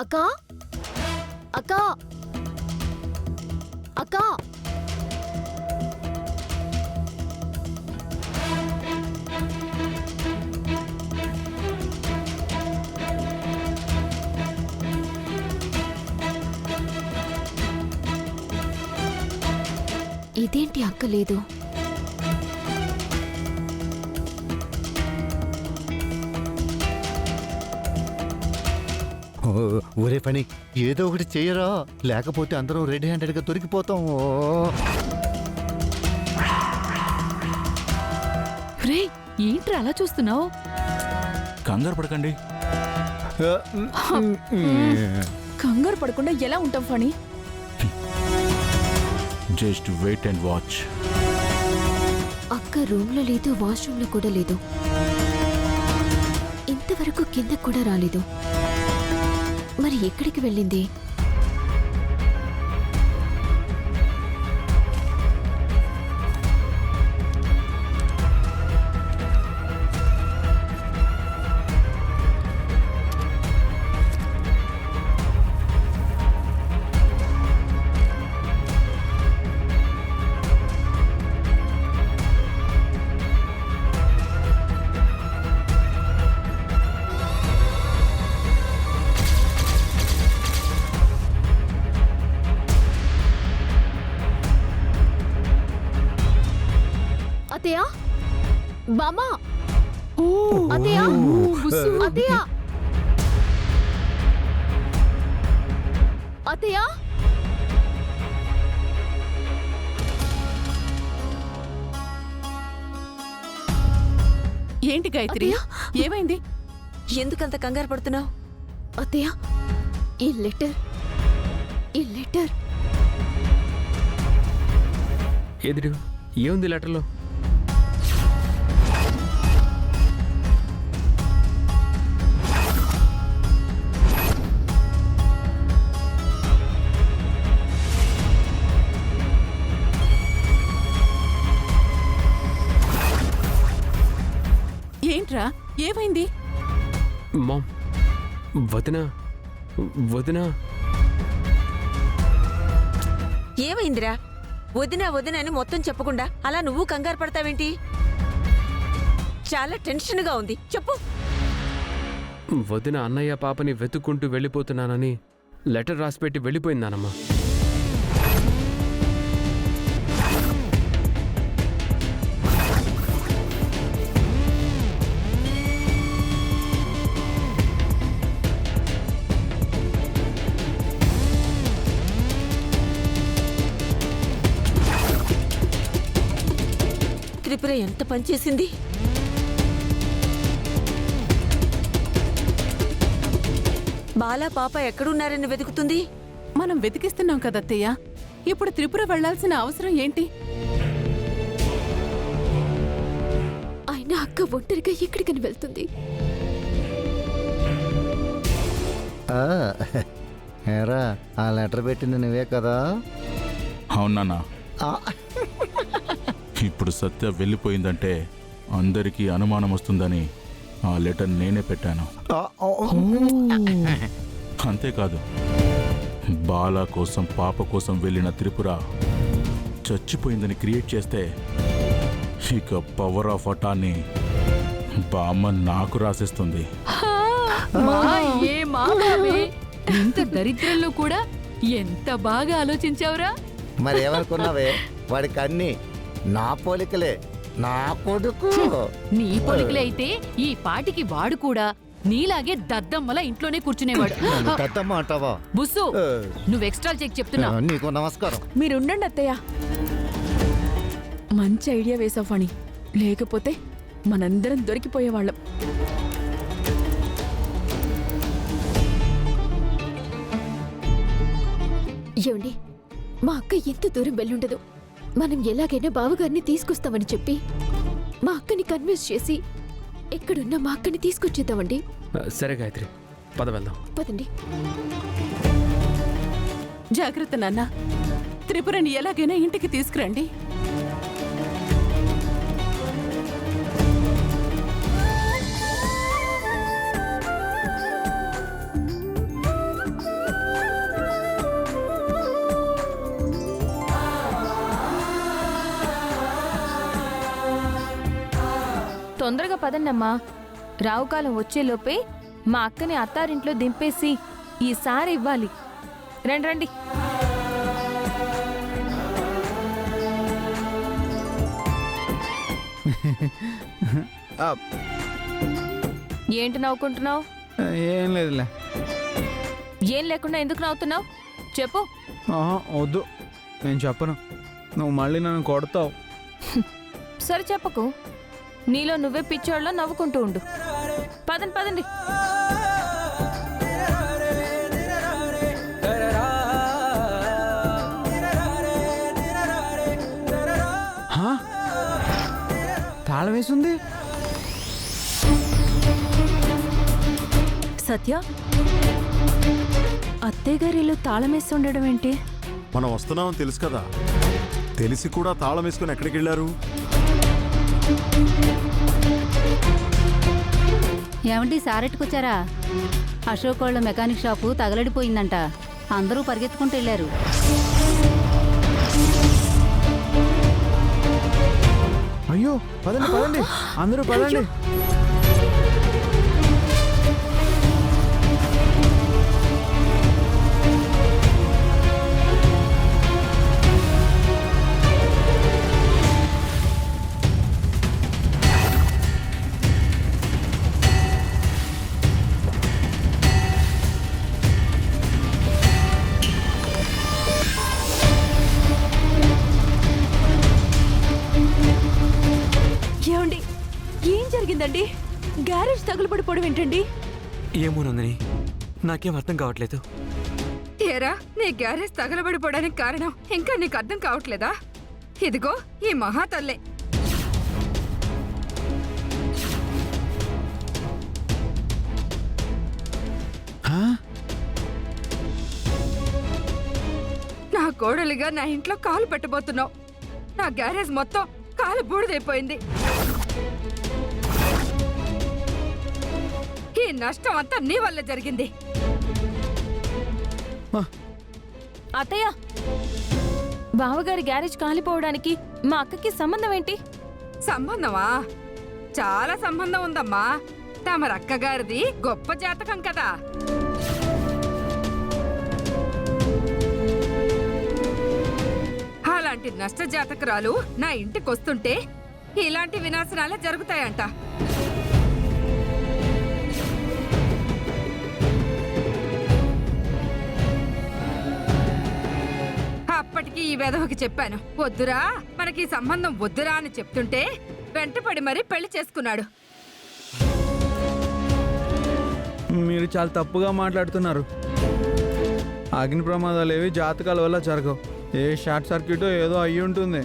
అక్కా అక్కా అక్కా ఇదేంటి అక్క లేదు? ఒరే పని ఏదో ఒకటి చెయ్యరా, లేకపోతే అందరం రెడ్ హ్యాండెడ్ గా దొరికిపోతాం. రే ఏంట్రా అలా చూస్తున్నావు? కంగారు పడకండి. కంగారు పడకుండా ఎలా ఉంటాం Phani? Just wait and watch. అక్క రూమ్ లో లేదు, వాష్రూమ్ లో కూడా లేదు, ఇంతవరకు కింద కూడా రాలేదు. మరి ఎక్కడికి వెళ్ళింది? అతయ్య, బామా, అతయ్య, అతయ్య, అతయ్య. ఏంటి గాయత్రి, ఏమైంది? ఎందుకంత కంగారు పడుతున్నావు? అతయ్య, ఈ లెటర్ ఎదురు ఏముంది లెటర్లో? ఏంట్రా ఏమైంది? మామ్, వదినా వదినా ఏమైందిరా? వదినా వదినా అని మొత్తం చెప్పకుండా అలా నువ్వు కంగారు పడతావేంటి? చాలా టెన్షన్గా ఉంది, చెప్పు. వదిన అన్నయ్య పాపని వెతుక్కుంటూ వెళ్ళిపోతున్నానని లెటర్ రాసిపెట్టి వెళ్ళిపోయిందానమ్మా. త్రిపుర ఎంత పనిచేసింది! బాలా పాప ఎక్కడున్నారని వెతుకుతుంది. మనం వెతికిస్తున్నాం కదత్తయ్య. ఇప్పుడు త్రిపుర వెళ్లాల్సిన అవసరం ఏంటి? అయినా అక్క ఒంటరిగా ఎక్కడికని వెళ్తుంది? ఏరా, ఆ లెటర్ పెట్టింది నువ్వే కదా? అవునా? ఇప్పుడు సత్య వెళ్ళిపోయిందంటే అందరికీ అనుమానం వస్తుందని ఆ లెటర్ నేనే పెట్టాను. అంతేకాదు, బాలా కోసం పాప కోసం వెళ్ళిన త్రిపుర చచ్చిపోయిందని క్రియేట్ చేస్తే ఇక పవర్ ఆఫ్ అటాన్ని బామ్మ నాకు రాసేస్తుంది. ఇంత దరిద్రంలో కూడా ఎంత బాగా ఆలోచించావురా. మరి ఏమనుకున్నావే, వాడికి అన్ని నా పోలికలే, నా కొడుకు. నీ పొలికలే అయితే ఈ పాటికి వాడు కూడా నీలాగే దద్దమ్మలా ఇంట్లోనే కూర్చునేవాడు. దద్దమ్మ అంటావా? బుస్సు, నువ్వు ఎక్స్ట్రా చెక్ చెప్తున్నావు. నీకు నమస్కారం. మీరుండండి అత్తయ్య. మంచి ఐడియా వేసావు ఫణి, లేకపోతే మనందరం దొరికిపోయేవాళ్ళం. ఏమండి, మా అక్క ఎంత దూరం వెళ్ళుండదు. మనం ఎలాగైనా బావగారిని తీసుకొస్తామని చెప్పి మా అక్కని కన్విన్స్ చేసి ఎక్కడున్నా మా అక్కని తీసుకొచ్చేద్దామండి. సరే గాయత్రి, పద వెళ్దాం. పదండి. జాగ్రత్త నాన్న. త్రిపురని ఎలాగైనా ఇంటికి తీసుకురండి. తొందరగా పదండమ్మా. రావుకాలం వచ్చేలోపే మా అక్కని అత్తారింట్లో దింపేసి ఈసారి ఇవ్వాలి. రండి రండి. ఏంటి నవ్వుకుంటున్నావు? ఏం లేదులే. ఏం లేకుండా ఎందుకు నవ్వుతున్నావు చెప్పు. వద్దు, నేను చెప్పను. నువ్వు మళ్ళీ నన్ను కొడతావు. సరే చెప్పకు. నీలో నువ్వే పిచ్చోళ్ళలో నవ్వుకుంటూ ఉండు. పదండి పదండి. తాళం వేసింది. సత్య, అత్తయ్య గారి ఇల్లు తాళం వేసి ఉండడం ఏంటి? మనం వస్తున్నామని తెలుసు కదా, తెలిసి కూడా తాళం వేసుకుని ఎక్కడికి వెళ్ళారు? ఏమండి, సారెట్టుకొచ్చారా? అశోక్ వాళ్ళ మెకానిక్ షాపు తగలడిపోయిందంట. అందరూ పరిగెత్తుకుంటూ వెళ్ళారు. అయ్యో, పదండి పదండి, అందరూ పదండి. ఏమండి, ఏం జరిగిందండి? గ్యారేజ్ తగులుపడిపోవడం ఏంటండి? ఏమోనందని నాకేం అర్థం కావట్లేదు. ఏరా, నీ గ్యారేజ్ తగలబడిపోవడానికి కారణం ఇంకా నీకు అర్థం కావట్లేదా? ఇదిగో ఈ మహాతల్లే. నా కోడలిగా నా ఇంట్లో కాలు పెట్టబోతున్నావు. నా గ్యారేజ్ మొత్తం కాలు బూడిదైపోయింది. ఈ నష్టం అంతా నీ వల్ల జరిగింది. అత్తయ్య, బావగారి గ్యారేజ్ కాలిపోవడానికి మా అక్కకి సంబంధం ఏంటి? సంబంధమా? చాలా సంబంధం ఉందమ్మా. తమరక్కగారిది గొప్ప జాతకం కదా. అలాంటి నష్ట జాతకురాలు నా ఇంటికొస్తుంటే ఇలాంటి వినాశనాలే జరుగుతాయంట. అప్పటికి ఈ వెధవకి చెప్పాను, వద్దురా, మనకి ఈ సంబంధం వద్దురా అని చెప్తుంటే వెంటపడి మరీ పెళ్లి చేసుకున్నాడు. మీరు చాలా తప్పుగా మాట్లాడుతున్నారు. అగ్ని ప్రమాదాలు ఏవి జాతకాల వల్ల జరగవు. ఏ షార్ట్ సర్క్యూట్ ఏదో అయ్యి ఉంటుంది.